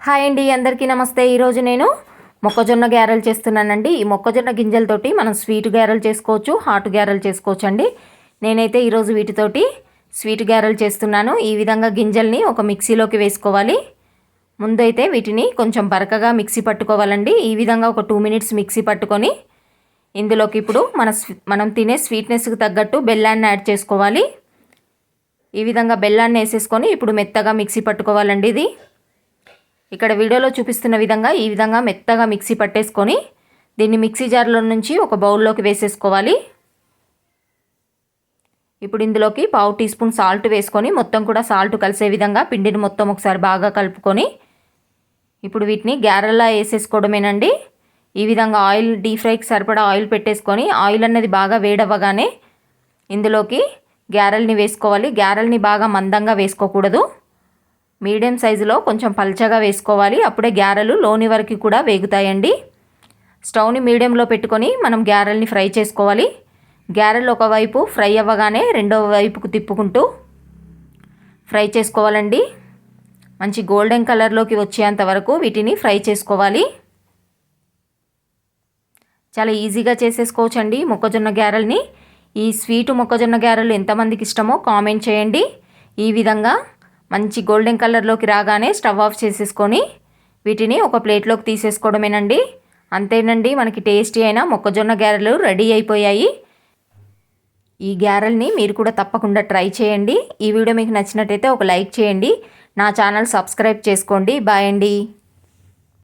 Hi అండి, అందరికీ నమస్తే. ఈరోజు నేను మొక్కజొన్న గారెలు చేస్తున్నానండి. ఈ మొక్కజొన్న గింజలతోటి మనం స్వీట్ గారెలు చేసుకోవచ్చు, హాట్ గారెలు చేసుకోవచ్చు అండి. నేనైతే ఈరోజు వీటితోటి స్వీట్ గారెలు చేస్తున్నాను. ఈ విధంగా గింజల్ని ఒక మిక్సీలోకి వేసుకోవాలి. ముందైతే వీటిని కొంచెం బరకగా మిక్సీ పట్టుకోవాలండి. ఈ విధంగా ఒక 2 మినిట్స్ మిక్సీ పట్టుకొని ఇందులోకి ఇప్పుడు మనం తినే స్వీట్నెస్కి తగ్గట్టు బెల్లాన్ని యాడ్ చేసుకోవాలి. ఈ విధంగా బెల్లాన్ని వేసేసుకొని ఇప్పుడు మెత్తగా మిక్సీ పట్టుకోవాలండి. ఇది ఇక్కడ వీడియోలో చూపిస్తున్న విధంగా ఈ విధంగా మెత్తగా మిక్సీ పట్టేసుకొని దీన్ని మిక్సీ జార్లో నుంచి ఒక బౌల్లోకి వేసేసుకోవాలి. ఇప్పుడు ఇందులోకి 1/2 టీ స్పూన్ సాల్ట్ వేసుకొని మొత్తం కూడా సాల్ట్ కలిసే విధంగా పిండిని మొత్తం ఒకసారి బాగా కలుపుకొని ఇప్పుడు వీటిని గారెల్లా వేసేసుకోవడమేనండి. ఈ విధంగా ఆయిల్ డీప్ ఫ్రైకి సరిపడా ఆయిల్ పెట్టేసుకొని ఆయిల్ అన్నది బాగా వేడవ్వగానే ఇందులోకి గారెల్ని వేసుకోవాలి. గారెల్ని బాగా మందంగా వేసుకోకూడదు, మీడియం సైజులో కొంచెం పల్చగా వేసుకోవాలి. అప్పుడే గారెలు లోని వరకు కూడా వేగుతాయండి. స్టవ్ని మీడియంలో పెట్టుకొని మనం గారెల్ని ఫ్రై చేసుకోవాలి. గారెలు ఒకవైపు ఫ్రై అవ్వగానే రెండవ వైపుకు తిప్పుకుంటూ ఫ్రై చేసుకోవాలండి. మంచి గోల్డెన్ కలర్లోకి వచ్చేంత వరకు వీటిని ఫ్రై చేసుకోవాలి. చాలా ఈజీగా చేసేసుకోవచ్చండి మొక్కజొన్న గారెల్ని. ఈ స్వీటు మొక్కజొన్న గారెలు ఎంతమందికి ఇష్టమో కామెంట్ చేయండి. ఈ విధంగా మంచి గోల్డెన్ కలర్లోకి రాగానే స్టవ్ ఆఫ్ చేసేసుకొని వీటిని ఒక ప్లేట్లోకి తీసేసుకోవడమేనండి. అంతేనండి, మనకి టేస్టీ అయిన మొక్కజొన్న గారెలు రెడీ అయిపోయాయి. ఈ గారెల్ని మీరు కూడా తప్పకుండా ట్రై చేయండి. ఈ వీడియో మీకు నచ్చినట్టయితే ఒక లైక్ చేయండి. నా ఛానల్ సబ్స్క్రైబ్ చేసుకోండి. బాయ్ అండి.